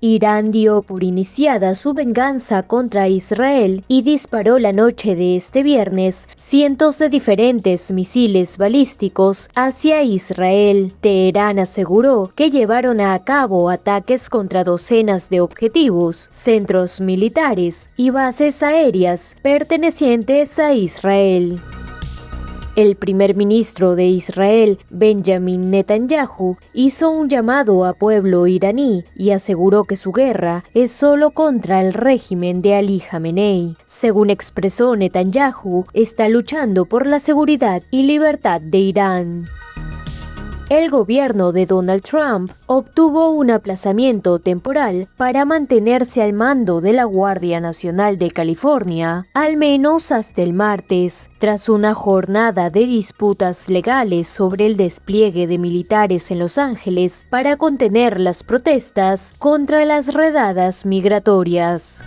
Irán dio por iniciada su venganza contra Israel y disparó la noche de este viernes cientos de diferentes misiles balísticos hacia Israel. Teherán aseguró que llevaron a cabo ataques contra docenas de objetivos, centros militares y bases aéreas pertenecientes a Israel. El primer ministro de Israel, Benjamin Netanyahu, hizo un llamado a pueblo iraní y aseguró que su guerra es solo contra el régimen de Ali Jamenei. Según expresó Netanyahu, está luchando por la seguridad y libertad de Irán. El gobierno de Donald Trump obtuvo un aplazamiento temporal para mantenerse al mando de la Guardia Nacional de California, al menos hasta el martes, tras una jornada de disputas legales sobre el despliegue de militares en Los Ángeles para contener las protestas contra las redadas migratorias.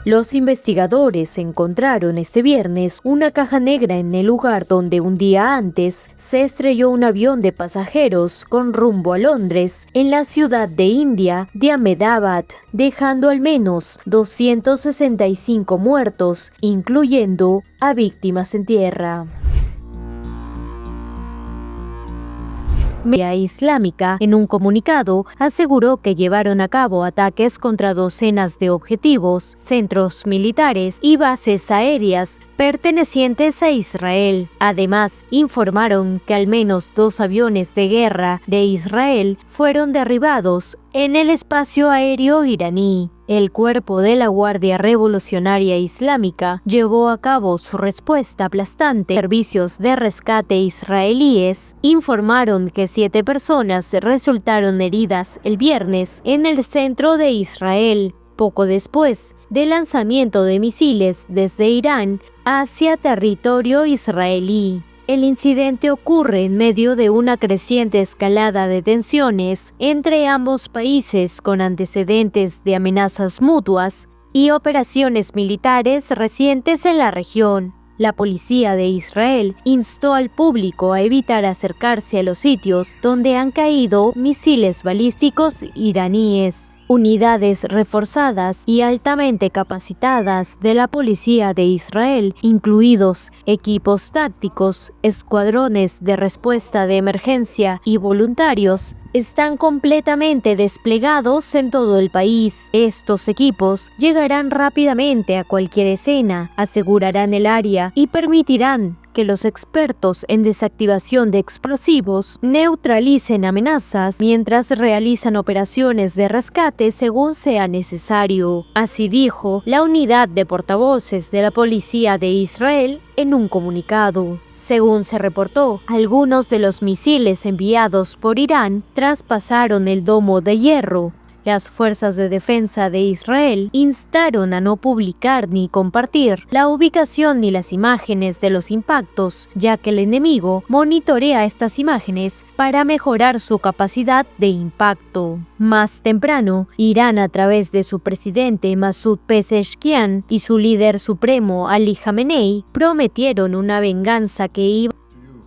Los investigadores encontraron este viernes una caja negra en el lugar donde un día antes se estrelló un avión de pasajeros con rumbo a Londres en la ciudad de India de Ahmedabad, dejando al menos 265 muertos, incluyendo a víctimas en tierra. Media Islámica, en un comunicado, aseguró que llevaron a cabo ataques contra docenas de objetivos, centros militares y bases aéreas pertenecientes a Israel. Además, informaron que al menos 2 aviones de guerra de Israel fueron derribados en el espacio aéreo iraní. El cuerpo de la Guardia Revolucionaria Islámica llevó a cabo su respuesta aplastante. Servicios de rescate israelíes informaron que 7 personas resultaron heridas el viernes en el centro de Israel, poco después del lanzamiento de misiles desde Irán hacia territorio israelí. El incidente ocurre en medio de una creciente escalada de tensiones entre ambos países con antecedentes de amenazas mutuas y operaciones militares recientes en la región. La policía de Israel instó al público a evitar acercarse a los sitios donde han caído misiles balísticos iraníes. Unidades reforzadas y altamente capacitadas de la policía de Israel, incluidos equipos tácticos, escuadrones de respuesta de emergencia y voluntarios, están completamente desplegados en todo el país. Estos equipos llegarán rápidamente a cualquier escena, asegurarán el área y permitirán que los expertos en desactivación de explosivos neutralicen amenazas mientras realizan operaciones de rescate según sea necesario. Así dijo la unidad de portavoces de la policía de Israel en un comunicado. Según se reportó, algunos de los misiles enviados por Irán traspasaron el domo de hierro. Las fuerzas de defensa de Israel instaron a no publicar ni compartir la ubicación ni las imágenes de los impactos, ya que el enemigo monitorea estas imágenes para mejorar su capacidad de impacto. Más temprano, Irán, a través de su presidente Masoud Pezeshkian y su líder supremo Ali Jamenei, prometieron una venganza que iba.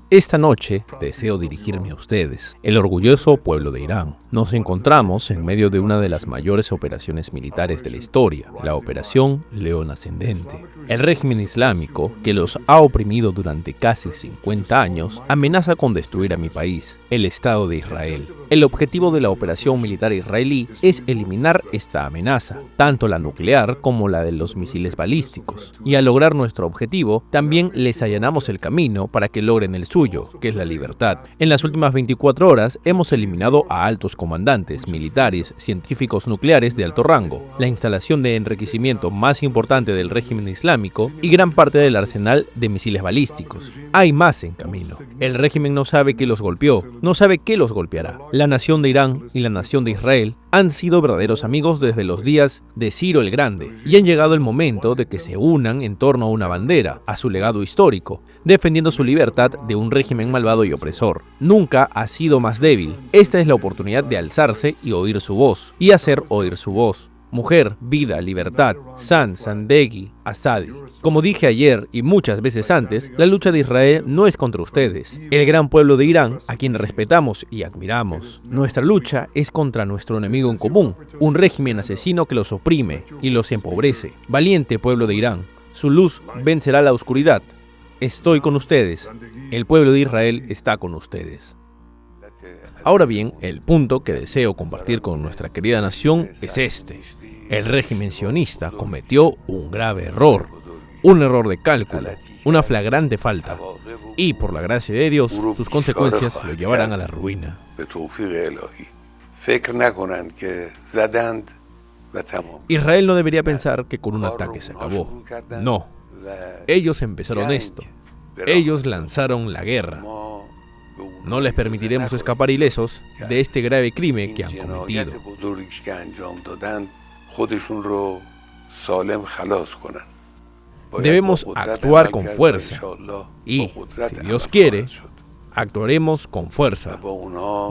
Esta noche deseo dirigirme a ustedes, el orgulloso pueblo de Irán. Nos encontramos en medio de una de las mayores operaciones militares de la historia, la Operación León Ascendente. El régimen islámico, que los ha oprimido durante casi 50 años, amenaza con destruir a mi país, el Estado de Israel. El objetivo de la operación militar israelí es eliminar esta amenaza, tanto la nuclear como la de los misiles balísticos. Y al lograr nuestro objetivo, también les allanamos el camino para que logren el suyo, que es la libertad. En las últimas 24 horas hemos eliminado a altos comandantes, militares, científicos nucleares de alto rango, la instalación de enriquecimiento más importante del régimen islámico y gran parte del arsenal de misiles balísticos. Hay más en camino. El régimen no sabe que los golpeó, no sabe qué los golpeará. La nación de Irán y la nación de Israel han sido verdaderos amigos desde los días de Ciro el Grande y han llegado el momento de que se unan en torno a una bandera, a su legado histórico, defendiendo su libertad de un régimen malvado y opresor. Nunca ha sido más débil. Esta es la oportunidad de alzarse y oír su voz, y hacer oír su voz. Mujer, vida, libertad, Sandegi, Assadi. Como dije ayer y muchas veces antes, la lucha de Israel no es contra ustedes, el gran pueblo de Irán, a quien respetamos y admiramos. Nuestra lucha es contra nuestro enemigo en común, un régimen asesino que los oprime y los empobrece. Valiente pueblo de Irán, su luz vencerá la oscuridad. Estoy con ustedes, el pueblo de Israel está con ustedes. Ahora bien, el punto que deseo compartir con nuestra querida nación es este. El régimen sionista cometió un grave error, un error de cálculo, una flagrante falta, y por la gracia de Dios, sus consecuencias lo llevarán a la ruina. Israel no debería pensar que con un ataque se acabó. No, ellos empezaron esto, ellos lanzaron la guerra. No les permitiremos escapar ilesos de este grave crimen que han cometido. Debemos actuar con fuerza y, si Dios quiere, actuaremos con fuerza.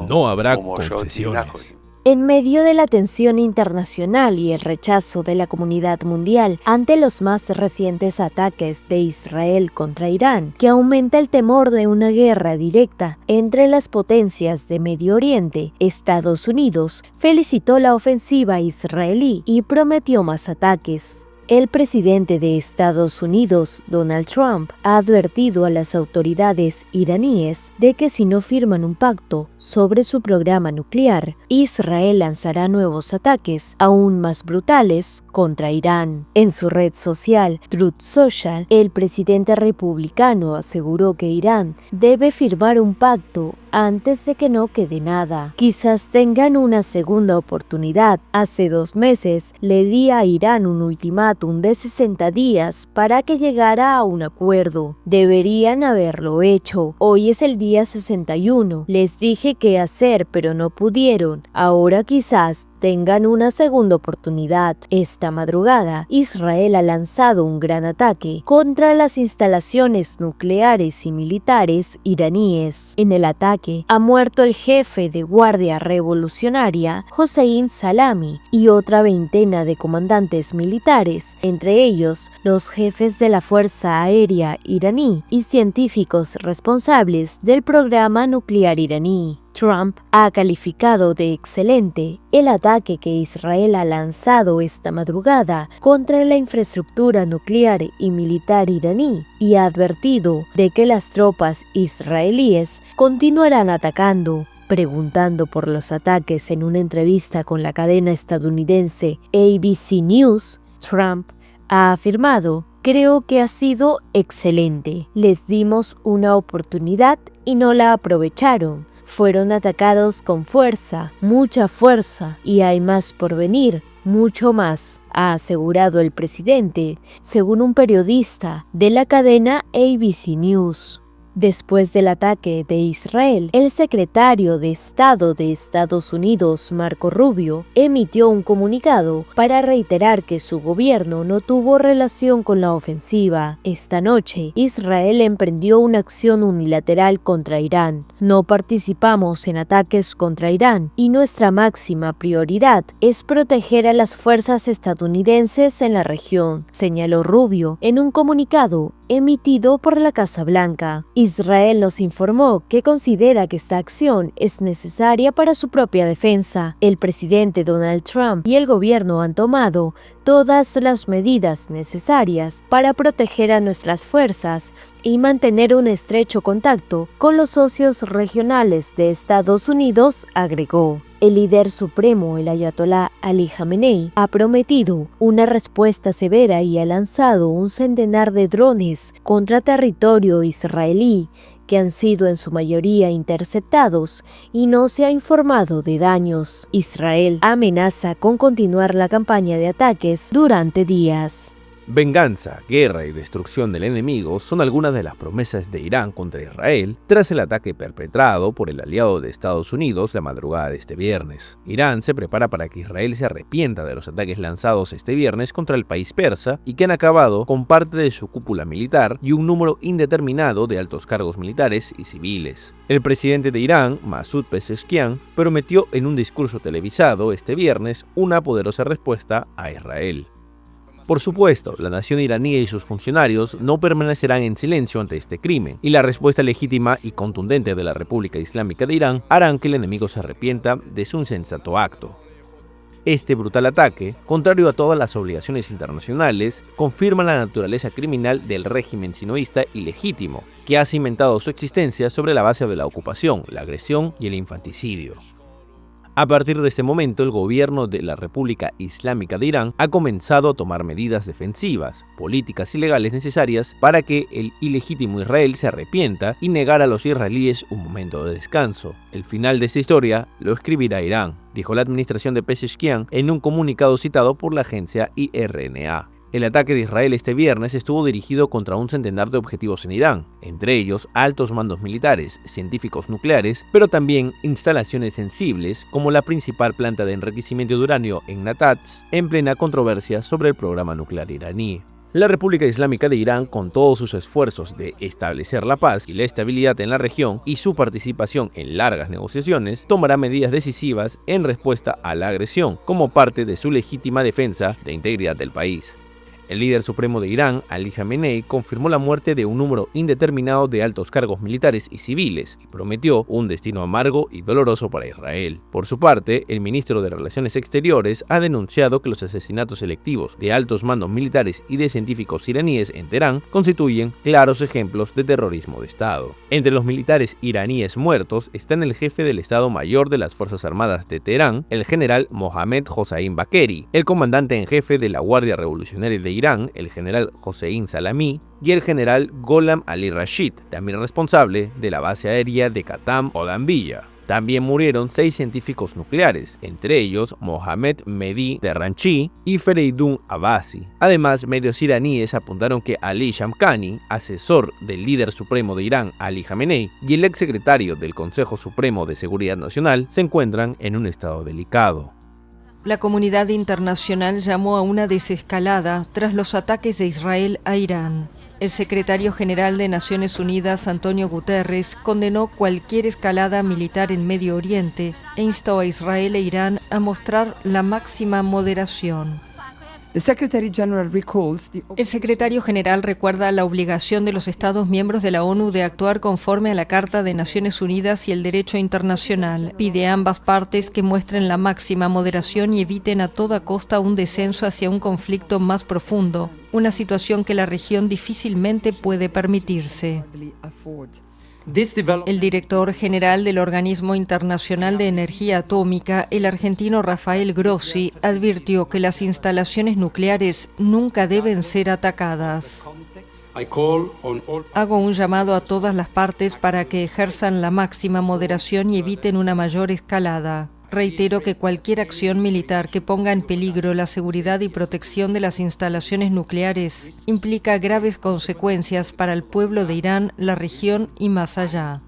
No habrá concesiones. En medio de la tensión internacional y el rechazo de la comunidad mundial ante los más recientes ataques de Israel contra Irán, que aumenta el temor de una guerra directa entre las potencias de Medio Oriente, Estados Unidos felicitó la ofensiva israelí y prometió más ataques. El presidente de Estados Unidos, Donald Trump, ha advertido a las autoridades iraníes de que si no firman un pacto sobre su programa nuclear, Israel lanzará nuevos ataques aún más brutales contra Irán. En su red social, Truth Social, el presidente republicano aseguró que Irán debe firmar un pacto antes de que no quede nada. Quizás tengan una segunda oportunidad. Hace 2 meses le di a Irán un ultimátum de 60 días para que llegara a un acuerdo. Deberían haberlo hecho. Hoy es el día 61. Les dije qué hacer, pero no pudieron. Ahora quizás tengan una segunda oportunidad. Esta madrugada, Israel ha lanzado un gran ataque contra las instalaciones nucleares y militares iraníes. En el ataque ha muerto el jefe de Guardia Revolucionaria, Hossein Salami, y otra veintena de comandantes militares, entre ellos los jefes de la Fuerza Aérea iraní y científicos responsables del programa nuclear iraní. Trump ha calificado de excelente el ataque que Israel ha lanzado esta madrugada contra la infraestructura nuclear y militar iraní y ha advertido de que las tropas israelíes continuarán atacando. Preguntando por los ataques en una entrevista con la cadena estadounidense ABC News, Trump ha afirmado: "Creo que ha sido excelente. Les dimos una oportunidad y no la aprovecharon. Fueron atacados con fuerza, mucha fuerza, y hay más por venir, mucho más", ha asegurado el presidente, según un periodista de la cadena ABC News. Después del ataque de Israel, el secretario de Estado de Estados Unidos, Marco Rubio, emitió un comunicado para reiterar que su gobierno no tuvo relación con la ofensiva. Esta noche, Israel emprendió una acción unilateral contra Irán. No participamos en ataques contra Irán y nuestra máxima prioridad es proteger a las fuerzas estadounidenses en la región, señaló Rubio en un comunicado emitido por la Casa Blanca. Israel nos informó que considera que esta acción es necesaria para su propia defensa. El presidente Donald Trump y el gobierno han tomado todas las medidas necesarias para proteger a nuestras fuerzas y mantener un estrecho contacto con los socios regionales de Estados Unidos, agregó. El líder supremo, el ayatolá Ali Jamenei, ha prometido una respuesta severa y ha lanzado un centenar de drones contra territorio israelí que han sido en su mayoría interceptados y no se ha informado de daños. Israel amenaza con continuar la campaña de ataques durante días. Venganza, guerra y destrucción del enemigo son algunas de las promesas de Irán contra Israel tras el ataque perpetrado por el aliado de Estados Unidos la madrugada de este viernes. Irán se prepara para que Israel se arrepienta de los ataques lanzados este viernes contra el país persa y que han acabado con parte de su cúpula militar y un número indeterminado de altos cargos militares y civiles. El presidente de Irán, Masoud Pezeshkian, prometió en un discurso televisado este viernes una poderosa respuesta a Israel. Por supuesto, la nación iraní y sus funcionarios no permanecerán en silencio ante este crimen, y la respuesta legítima y contundente de la República Islámica de Irán harán que el enemigo se arrepienta de su insensato acto. Este brutal ataque, contrario a todas las obligaciones internacionales, confirma la naturaleza criminal del régimen sinoísta ilegítimo, que ha cimentado su existencia sobre la base de la ocupación, la agresión y el infanticidio. A partir de este momento, el gobierno de la República Islámica de Irán ha comenzado a tomar medidas defensivas, políticas y legales necesarias para que el ilegítimo Israel se arrepienta y negar a los israelíes un momento de descanso. El final de esta historia lo escribirá Irán, dijo la administración de Pezeshkian en un comunicado citado por la agencia IRNA. El ataque de Israel este viernes estuvo dirigido contra un centenar de objetivos en Irán, entre ellos altos mandos militares, científicos nucleares, pero también instalaciones sensibles como la principal planta de enriquecimiento de uranio en Natanz, en plena controversia sobre el programa nuclear iraní. La República Islámica de Irán, con todos sus esfuerzos de establecer la paz y la estabilidad en la región y su participación en largas negociaciones, tomará medidas decisivas en respuesta a la agresión, como parte de su legítima defensa de integridad del país. El líder supremo de Irán, Ali Khamenei, confirmó la muerte de un número indeterminado de altos cargos militares y civiles y prometió un destino amargo y doloroso para Israel. Por su parte, el ministro de Relaciones Exteriores ha denunciado que los asesinatos selectivos de altos mandos militares y de científicos iraníes en Teherán constituyen claros ejemplos de terrorismo de Estado. Entre los militares iraníes muertos están el jefe del Estado Mayor de las Fuerzas Armadas de Teherán, el general Mohammad Hossein Bakeri, el comandante en jefe de la Guardia Revolucionaria de Irán, el general Hossein Salami, y el general Gholam Ali Rashid, también responsable de la base aérea de Qatam o Dambiya. También murieron 6 científicos nucleares, entre ellos Mohammad Mehdi Terranchi y Fereydun Abbasi. Además, medios iraníes apuntaron que Ali Shamkhani, asesor del líder supremo de Irán, Ali Khamenei, y el exsecretario del Consejo Supremo de Seguridad Nacional se encuentran en un estado delicado. La comunidad internacional llamó a una desescalada tras los ataques de Israel a Irán. El secretario general de Naciones Unidas, Antonio Guterres, condenó cualquier escalada militar en Medio Oriente e instó a Israel e Irán a mostrar la máxima moderación. El secretario general recuerda la obligación de los Estados miembros de la ONU de actuar conforme a la Carta de Naciones Unidas y el derecho internacional. Pide a ambas partes que muestren la máxima moderación y eviten a toda costa un descenso hacia un conflicto más profundo, una situación que la región difícilmente puede permitirse. El director general del Organismo Internacional de Energía Atómica, el argentino Rafael Grossi, advirtió que las instalaciones nucleares nunca deben ser atacadas. Hago un llamado a todas las partes para que ejerzan la máxima moderación y eviten una mayor escalada. Reitero que cualquier acción militar que ponga en peligro la seguridad y protección de las instalaciones nucleares implica graves consecuencias para el pueblo de Irán, la región y más allá.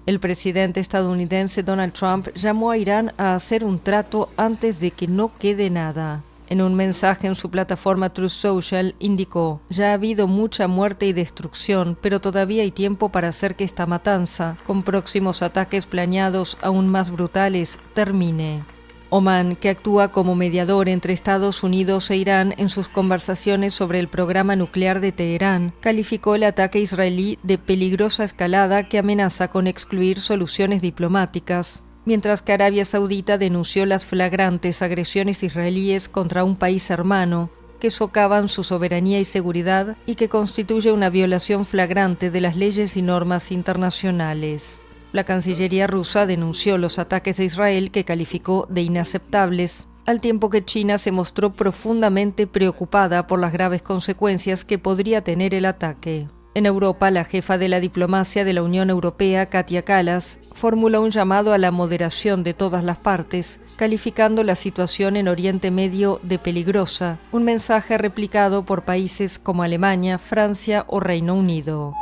El presidente estadounidense Donald Trump llamó a Irán a hacer un trato antes de que no quede nada. En un mensaje en su plataforma Truth Social indicó: ya ha habido mucha muerte y destrucción, pero todavía hay tiempo para hacer que esta matanza, con próximos ataques planeados aún más brutales, termine. Omán, que actúa como mediador entre Estados Unidos e Irán en sus conversaciones sobre el programa nuclear de Teherán, calificó el ataque israelí de peligrosa escalada que amenaza con excluir soluciones diplomáticas, mientras que Arabia Saudita denunció las flagrantes agresiones israelíes contra un país hermano que socavan su soberanía y seguridad y que constituye una violación flagrante de las leyes y normas internacionales. La Cancillería rusa denunció los ataques de Israel, que calificó de inaceptables, al tiempo que China se mostró profundamente preocupada por las graves consecuencias que podría tener el ataque. En Europa, la jefa de la diplomacia de la Unión Europea, Kaja Kallas, formula un llamado a la moderación de todas las partes, calificando la situación en Oriente Medio de peligrosa, un mensaje replicado por países como Alemania, Francia o Reino Unido.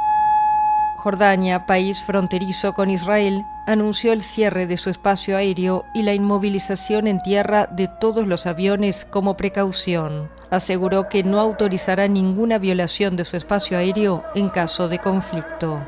Jordania, país fronterizo con Israel, anunció el cierre de su espacio aéreo y la inmovilización en tierra de todos los aviones como precaución. Aseguró que no autorizará ninguna violación de su espacio aéreo en caso de conflicto.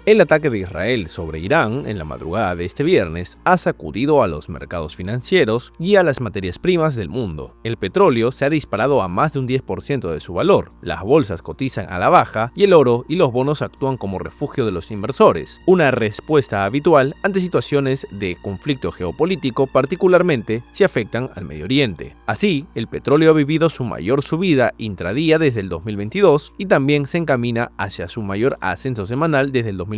El ataque de Israel sobre Irán en la madrugada de este viernes ha sacudido a los mercados financieros y a las materias primas del mundo. El petróleo se ha disparado a más de un 10% de su valor, las bolsas cotizan a la baja y el oro y los bonos actúan como refugio de los inversores, una respuesta habitual ante situaciones de conflicto geopolítico, particularmente si afectan al Medio Oriente. Así, el petróleo ha vivido su mayor subida intradía desde el 2022 y también se encamina hacia su mayor ascenso semanal desde el 2022,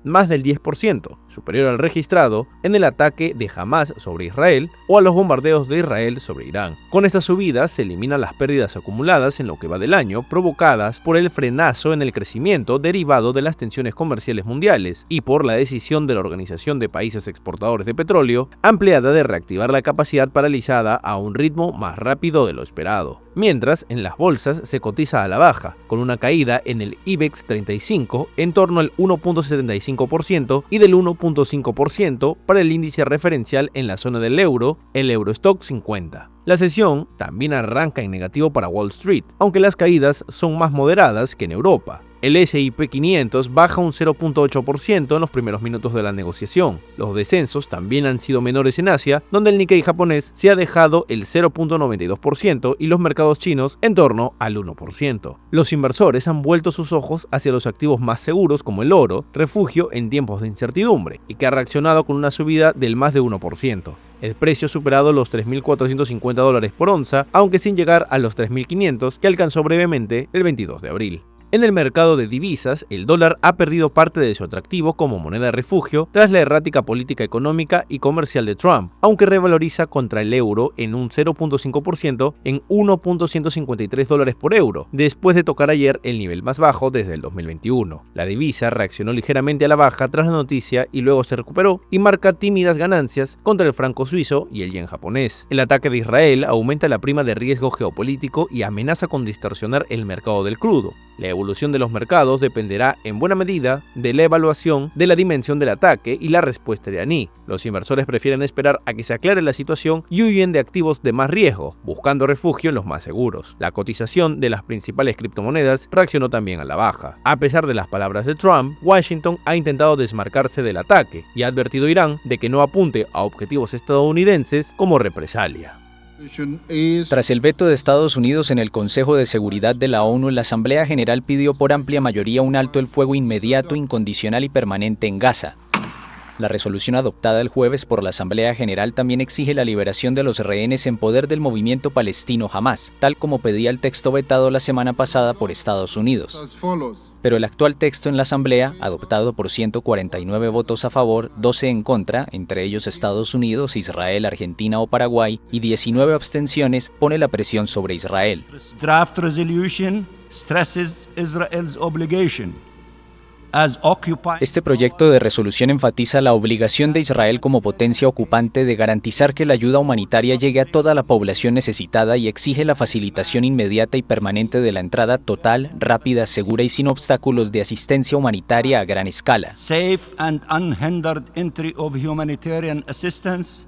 más del 10%, superior al registrado en el ataque de Hamás sobre Israel o a los bombardeos de Israel sobre Irán. Con esta subida se eliminan las pérdidas acumuladas en lo que va del año provocadas por el frenazo en el crecimiento derivado de las tensiones comerciales mundiales y por la decisión de la Organización de Países Exportadores de Petróleo ampliada de reactivar la capacidad paralizada a un ritmo más rápido de lo esperado. Mientras, en las bolsas se cotiza a la baja, con una caída en el IBEX 35 en torno al 1.75% y del 1.5% para el índice referencial en la zona del euro, el Eurostock 50. La sesión también arranca en negativo para Wall Street, aunque las caídas son más moderadas que en Europa. El S&P 500 baja un 0.8% en los primeros minutos de la negociación. Los descensos también han sido menores en Asia, donde el Nikkei japonés se ha dejado el 0.92% y los mercados chinos en torno al 1%. Los inversores han vuelto sus ojos hacia los activos más seguros como el oro, refugio en tiempos de incertidumbre, y que ha reaccionado con una subida del más de 1%. El precio ha superado los $3.450 por onza, aunque sin llegar a los 3.500 que alcanzó brevemente el 22 de abril. En el mercado de divisas, el dólar ha perdido parte de su atractivo como moneda de refugio tras la errática política económica y comercial de Trump, aunque revaloriza contra el euro en un 0.5% en $1.153 por euro, después de tocar ayer el nivel más bajo desde el 2021. La divisa reaccionó ligeramente a la baja tras la noticia y luego se recuperó y marca tímidas ganancias contra el franco suizo y el yen japonés. El ataque de Israel aumenta la prima de riesgo geopolítico y amenaza con distorsionar el mercado del crudo. La evolución de los mercados dependerá en buena medida de la evaluación de la dimensión del ataque y la respuesta iraní. Los inversores prefieren esperar a que se aclare la situación y huyen de activos de más riesgo, buscando refugio en los más seguros. La cotización de las principales criptomonedas reaccionó también a la baja. A pesar de las palabras de Trump, Washington ha intentado desmarcarse del ataque y ha advertido a Irán de que no apunte a objetivos estadounidenses como represalia. Tras el veto de Estados Unidos en el Consejo de Seguridad de la ONU, la Asamblea General pidió por amplia mayoría un alto el fuego inmediato, incondicional y permanente en Gaza. La resolución adoptada el jueves por la Asamblea General también exige la liberación de los rehenes en poder del movimiento palestino Hamás, tal como pedía el texto vetado la semana pasada por Estados Unidos. Pero el actual texto en la Asamblea, adoptado por 149 votos a favor, 12 en contra, entre ellos Estados Unidos, Israel, Argentina o Paraguay, y 19 abstenciones, pone la presión sobre Israel. Draft resolution stresses Israel's obligation. Este proyecto de resolución enfatiza la obligación de Israel como potencia ocupante de garantizar que la ayuda humanitaria llegue a toda la población necesitada y exige la facilitación inmediata y permanente de la entrada total, rápida, segura y sin obstáculos de asistencia humanitaria a gran escala. Safe and unhindered entry of humanitarian assistance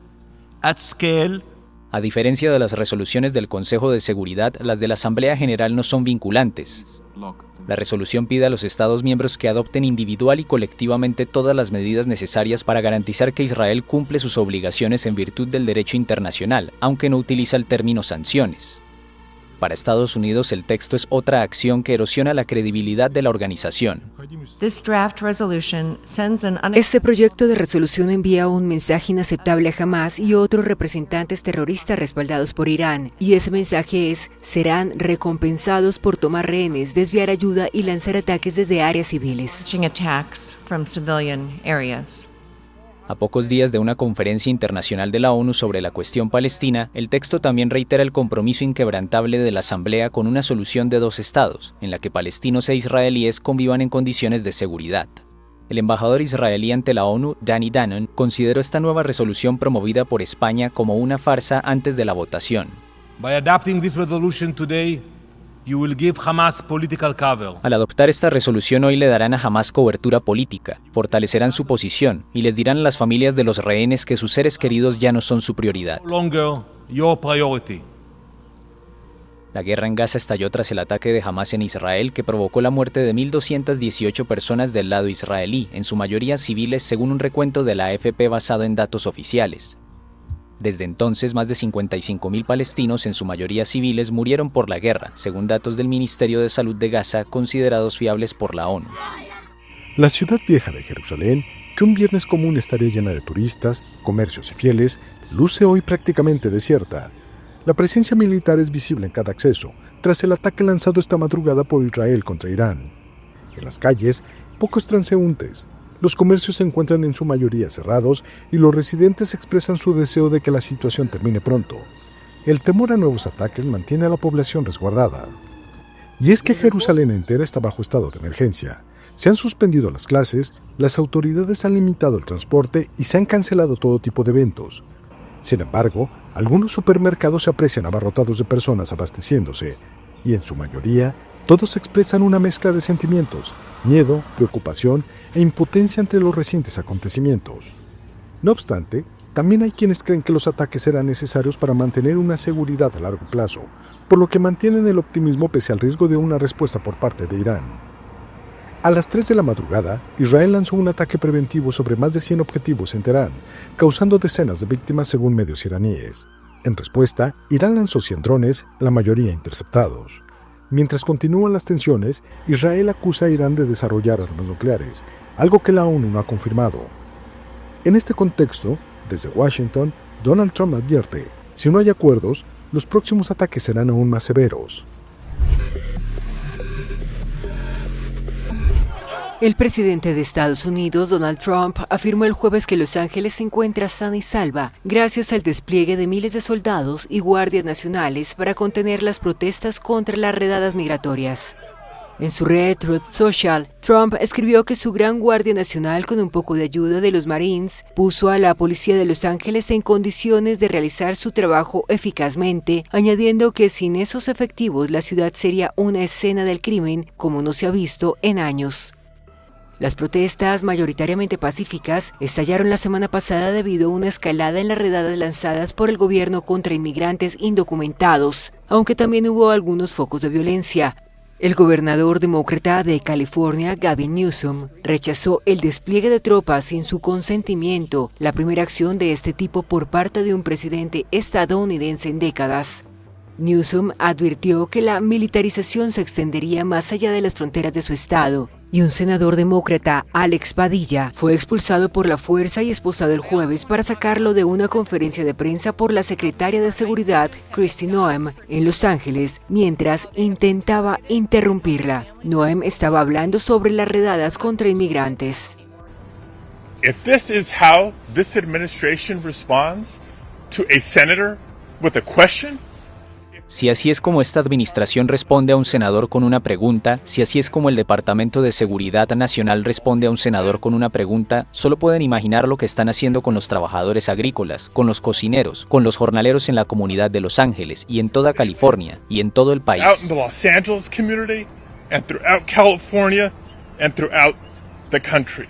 at scale. A diferencia de las resoluciones del Consejo de Seguridad, las de la Asamblea General no son vinculantes. La resolución pide a los Estados miembros que adopten individual y colectivamente todas las medidas necesarias para garantizar que Israel cumple sus obligaciones en virtud del derecho internacional, aunque no utiliza el término sanciones. Para Estados Unidos, el texto es otra acción que erosiona la credibilidad de la organización. Este proyecto de resolución envía un mensaje inaceptable a Hamás y otros representantes terroristas respaldados por Irán, y ese mensaje es: serán recompensados por tomar rehenes, desviar ayuda y lanzar ataques desde áreas civiles. A pocos días de una conferencia internacional de la ONU sobre la cuestión palestina, el texto también reitera el compromiso inquebrantable de la Asamblea con una solución de dos estados, en la que palestinos e israelíes convivan en condiciones de seguridad. El embajador israelí ante la ONU, Danny Danon, consideró esta nueva resolución promovida por España como una farsa antes de la votación. By adopting this resolution today, you will give Hamas political cover. Al adoptar esta resolución hoy le darán a Hamas cobertura política, fortalecerán su posición y les dirán a las familias de los rehenes que sus seres queridos ya no son su prioridad. No longer your priority. La guerra en Gaza estalló tras el ataque de Hamas en Israel que provocó la muerte de 1.218 personas del lado israelí, en su mayoría civiles según un recuento de la AFP basado en datos oficiales. Desde entonces, más de 55.000 palestinos, en su mayoría civiles, murieron por la guerra, según datos del Ministerio de Salud de Gaza, considerados fiables por la ONU. La ciudad vieja de Jerusalén, que un viernes común estaría llena de turistas, comercios y fieles, luce hoy prácticamente desierta. La presencia militar es visible en cada acceso, tras el ataque lanzado esta madrugada por Israel contra Irán. En las calles, pocos transeúntes. Los comercios se encuentran en su mayoría cerrados y los residentes expresan su deseo de que la situación termine pronto. El temor a nuevos ataques mantiene a la población resguardada. Y es que Jerusalén entera está bajo estado de emergencia. Se han suspendido las clases, las autoridades han limitado el transporte y se han cancelado todo tipo de eventos. Sin embargo, algunos supermercados se aprecian abarrotados de personas abasteciéndose, y en su mayoría, todos expresan una mezcla de sentimientos, miedo, preocupación e impotencia ante los recientes acontecimientos. No obstante, también hay quienes creen que los ataques serán necesarios para mantener una seguridad a largo plazo, por lo que mantienen el optimismo pese al riesgo de una respuesta por parte de Irán. A las 3 de la madrugada, Israel lanzó un ataque preventivo sobre más de 100 objetivos en Teherán, causando decenas de víctimas según medios iraníes. En respuesta, Irán lanzó 100 drones, la mayoría interceptados. Mientras continúan las tensiones, Israel acusa a Irán de desarrollar armas nucleares, algo que la ONU no ha confirmado. En este contexto, desde Washington, Donald Trump advierte, si no hay acuerdos, los próximos ataques serán aún más severos. El presidente de Estados Unidos, Donald Trump, afirmó el jueves que Los Ángeles se encuentra sana y salva gracias al despliegue de miles de soldados y guardias nacionales para contener las protestas contra las redadas migratorias. En su red Truth Social, Trump escribió que su gran guardia nacional, con un poco de ayuda de los Marines, puso a la policía de Los Ángeles en condiciones de realizar su trabajo eficazmente, añadiendo que sin esos efectivos la ciudad sería una escena del crimen como no se ha visto en años. Las protestas, mayoritariamente pacíficas, estallaron la semana pasada debido a una escalada en las redadas lanzadas por el gobierno contra inmigrantes indocumentados, aunque también hubo algunos focos de violencia. El gobernador demócrata de California, Gavin Newsom, rechazó el despliegue de tropas sin su consentimiento, la primera acción de este tipo por parte de un presidente estadounidense en décadas. Newsom advirtió que la militarización se extendería más allá de las fronteras de su estado, y un senador demócrata, Alex Padilla, fue expulsado por la fuerza y esposado el jueves para sacarlo de una conferencia de prensa por la secretaria de Seguridad, Kristi Noem, en Los Ángeles, mientras intentaba interrumpirla. Noem estaba hablando sobre las redadas contra inmigrantes. If this is how this administration responds to a senator with a question, si así es como esta administración responde a un senador con una pregunta, si así es como el Departamento de Seguridad Nacional responde a un senador con una pregunta, solo pueden imaginar lo que están haciendo con los trabajadores agrícolas, con los cocineros, con los jornaleros en la comunidad de Los Ángeles y en toda California y en todo el país. Out in the Los Angeles community and throughout California and throughout the country.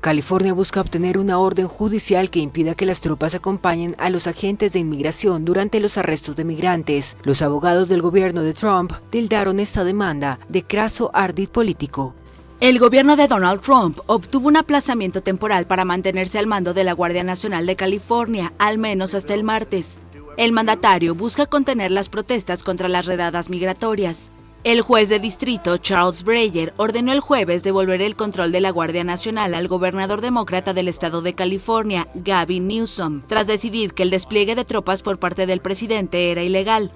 California busca obtener una orden judicial que impida que las tropas acompañen a los agentes de inmigración durante los arrestos de migrantes. Los abogados del gobierno de Trump tildaron esta demanda de craso ardid político. El gobierno de Donald Trump obtuvo un aplazamiento temporal para mantenerse al mando de la Guardia Nacional de California, al menos hasta el martes. El mandatario busca contener las protestas contra las redadas migratorias. El juez de distrito, Charles Breyer, ordenó el jueves devolver el control de la Guardia Nacional al gobernador demócrata del estado de California, Gavin Newsom, tras decidir que el despliegue de tropas por parte del presidente era ilegal.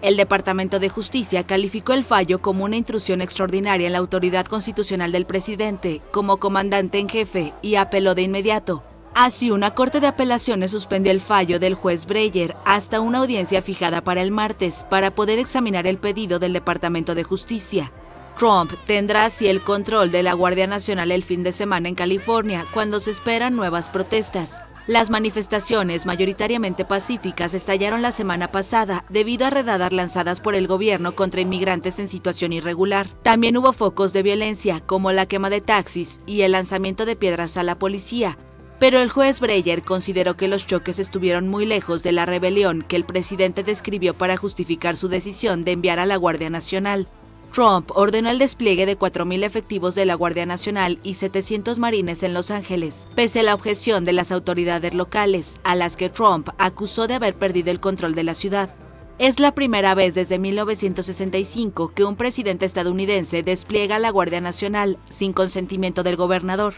El Departamento de Justicia calificó el fallo como una intrusión extraordinaria en la autoridad constitucional del presidente como comandante en jefe y apeló de inmediato. Así, una corte de apelaciones suspendió el fallo del juez Breyer hasta una audiencia fijada para el martes para poder examinar el pedido del Departamento de Justicia. Trump tendrá así el control de la Guardia Nacional el fin de semana en California, cuando se esperan nuevas protestas. Las manifestaciones, mayoritariamente pacíficas, estallaron la semana pasada debido a redadas lanzadas por el gobierno contra inmigrantes en situación irregular. También hubo focos de violencia, como la quema de taxis y el lanzamiento de piedras a la policía. Pero el juez Breyer consideró que los choques estuvieron muy lejos de la rebelión que el presidente describió para justificar su decisión de enviar a la Guardia Nacional. Trump ordenó el despliegue de 4.000 efectivos de la Guardia Nacional y 700 marines en Los Ángeles, pese a la objeción de las autoridades locales, a las que Trump acusó de haber perdido el control de la ciudad. Es la primera vez desde 1965 que un presidente estadounidense despliega la Guardia Nacional sin consentimiento del gobernador.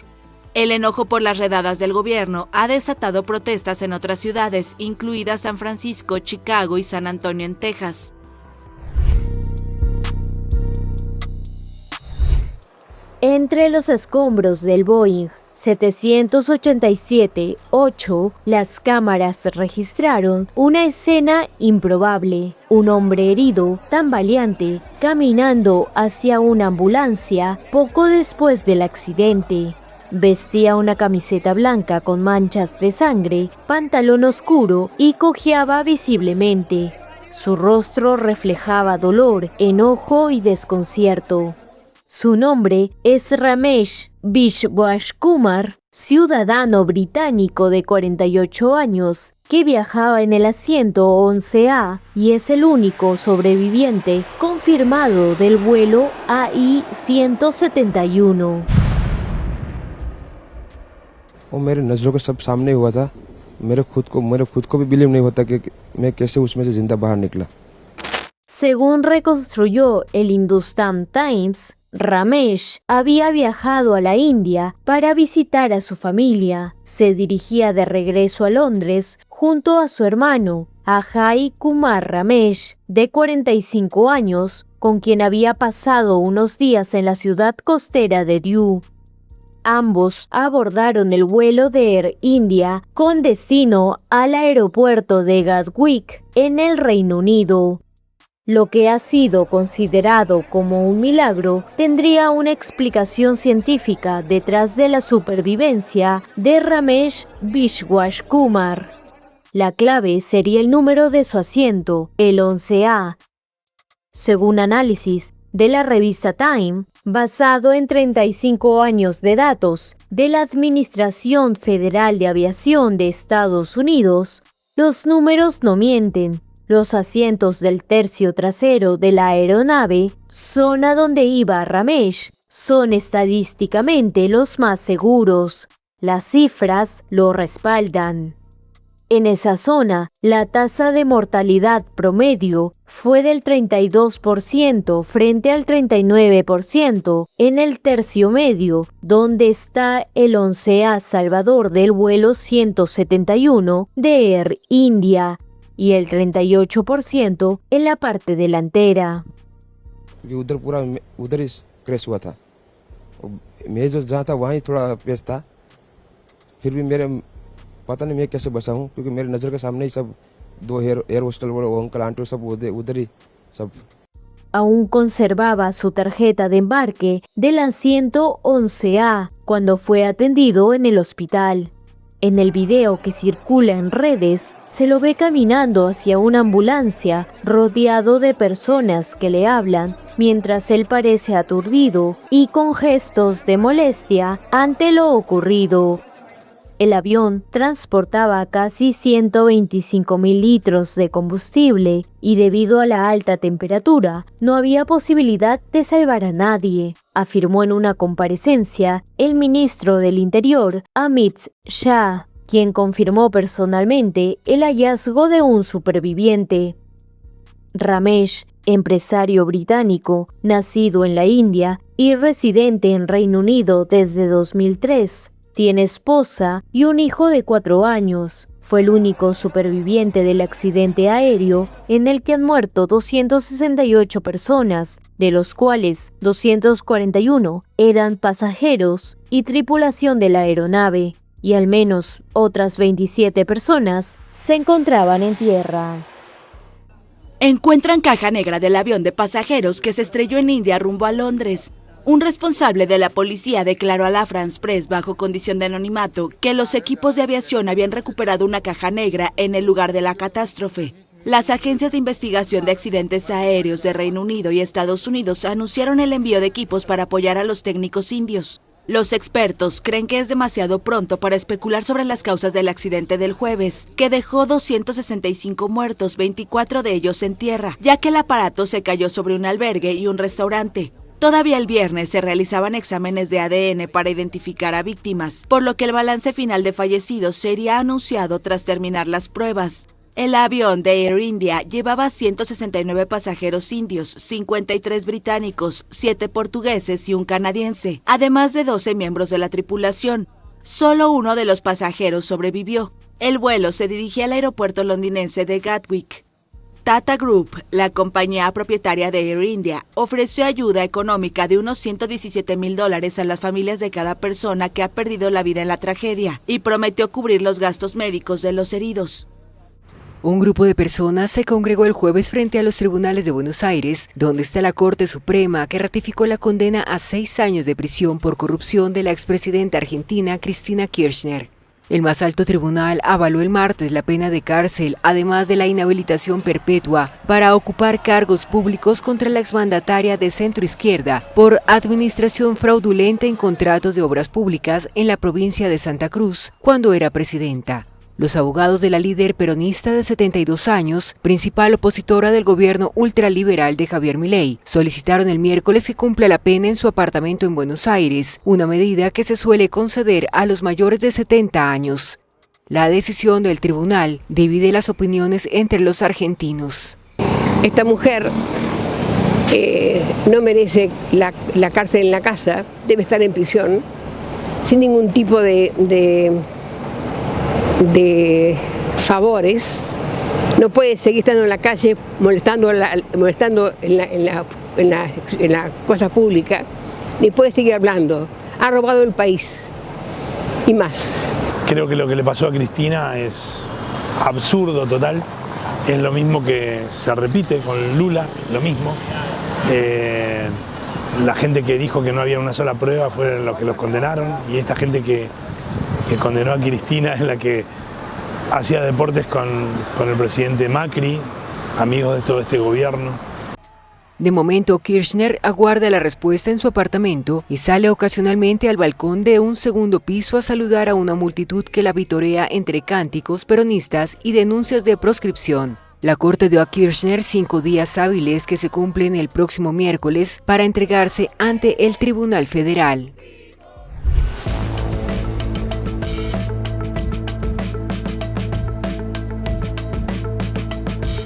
El enojo por las redadas del gobierno ha desatado protestas en otras ciudades, incluidas San Francisco, Chicago y San Antonio en Texas. Entre los escombros del Boeing 787-8, las cámaras registraron una escena improbable. Un hombre herido, tambaleante, caminando hacia una ambulancia poco después del accidente. Vestía una camiseta blanca con manchas de sangre, pantalón oscuro y cojeaba visiblemente. Su rostro reflejaba dolor, enojo y desconcierto. Su nombre es Ramesh Vishwaskumar, ciudadano británico de 48 años, que viajaba en el asiento 11A y es el único sobreviviente confirmado del vuelo AI-171. वो मेरे नज़रों के सब सामने हुआ था मेरे खुद को भी बिलीव नहीं होता कि मैं कैसे उसमें से जिंदा बाहर निकला. Según reconstruyó el Hindustan Times, Ramesh había viajado a la India para visitar a su familia. Se dirigía de regreso a Londres junto a su hermano, Ajay Kumar Ramesh, de 45 años, con quien había pasado unos días en la ciudad costera de Diu. Ambos abordaron el vuelo de Air India con destino al aeropuerto de Gatwick, en el Reino Unido. Lo que ha sido considerado como un milagro tendría una explicación científica detrás de la supervivencia de Ramesh Vishwaskumar. La clave sería el número de su asiento, el 11A. Según análisis de la revista Time, basado en 35 años de datos de la Administración Federal de Aviación de Estados Unidos, los números no mienten. Los asientos del tercio trasero de la aeronave, zona donde iba Ramesh, son estadísticamente los más seguros. Las cifras lo respaldan. En esa zona, la tasa de mortalidad promedio fue del 32% frente al 39% en el tercio medio, donde está el 11A salvador del vuelo 171 de Air India, y el 38% en la parte delantera. उधर पूरा उधर ही क्रैश हुआ था मैं जो जहाँ था वहीं थोड़ा पेश था फिर भी मेरे पता नहीं मैं कैसे बचा हूँ क्योंकि मेरे नज़र के सामने ही सब दो एयर होस्टल वो अंकल आंटी सब उधर ही सब. Aún conservaba su tarjeta de embarque del asiento 11A cuando fue atendido en el hospital. En el video que circula en redes, se lo ve caminando hacia una ambulancia rodeado de personas que le hablan, mientras él parece aturdido y con gestos de molestia ante lo ocurrido. El avión transportaba casi 125.000 litros de combustible y debido a la alta temperatura, no había posibilidad de salvar a nadie, afirmó en una comparecencia el ministro del Interior, Amit Shah, quien confirmó personalmente el hallazgo de un superviviente. Ramesh, empresario británico, nacido en la India y residente en Reino Unido desde 2003, tiene esposa y un hijo de 4 años. Fue el único superviviente del accidente aéreo en el que han muerto 268 personas, de los cuales 241 eran pasajeros y tripulación de la aeronave, y al menos otras 27 personas se encontraban en tierra. Encuentran caja negra del avión de pasajeros que se estrelló en India rumbo a Londres. Un responsable de la policía declaró a la France Press bajo condición de anonimato que los equipos de aviación habían recuperado una caja negra en el lugar de la catástrofe. Las agencias de investigación de accidentes aéreos de Reino Unido y Estados Unidos anunciaron el envío de equipos para apoyar a los técnicos indios. Los expertos creen que es demasiado pronto para especular sobre las causas del accidente del jueves, que dejó 265 muertos, 24 de ellos en tierra, ya que el aparato se cayó sobre un albergue y un restaurante. Todavía el viernes se realizaban exámenes de ADN para identificar a víctimas, por lo que el balance final de fallecidos sería anunciado tras terminar las pruebas. El avión de Air India llevaba 169 pasajeros indios, 53 británicos, 7 portugueses y un canadiense, además de 12 miembros de la tripulación. Solo uno de los pasajeros sobrevivió. El vuelo se dirigía al aeropuerto londinense de Gatwick. Tata Group, la compañía propietaria de Air India, ofreció ayuda económica de unos $117,000 a las familias de cada persona que ha perdido la vida en la tragedia y prometió cubrir los gastos médicos de los heridos. Un grupo de personas se congregó el jueves frente a los tribunales de Buenos Aires, donde está la Corte Suprema, que ratificó la condena a 6 años de prisión por corrupción de la expresidenta argentina Cristina Kirchner. El más alto tribunal avaló el martes la pena de cárcel, además de la inhabilitación perpetua para ocupar cargos públicos contra la exmandataria de centroizquierda por administración fraudulenta en contratos de obras públicas en la provincia de Santa Cruz cuando era presidenta. Los abogados de la líder peronista de 72 años, principal opositora del gobierno ultraliberal de Javier Milei, solicitaron el miércoles que cumpla la pena en su apartamento en Buenos Aires, una medida que se suele conceder a los mayores de 70 años. La decisión del tribunal divide las opiniones entre los argentinos. Esta mujer no merece la cárcel en la casa, debe estar en prisión, sin ningún tipo de favores. No puede seguir estando en la calle molestando en la cosa pública, ni puede seguir hablando. Ha robado el país y más. Creo que lo que le pasó a Cristina es absurdo total. Es lo mismo que se repite con Lula, lo mismo. La gente que dijo que no había una sola prueba fueron los que los condenaron, y esta gente que condenó a Cristina es la que hacía deportes con el presidente Macri, amigos de todo este gobierno. De momento, Kirchner aguarda la respuesta en su apartamento y sale ocasionalmente al balcón de un segundo piso a saludar a una multitud que la vitorea entre cánticos peronistas y denuncias de proscripción. La Corte dio a Kirchner 5 días hábiles que se cumplen el próximo miércoles para entregarse ante el Tribunal Federal.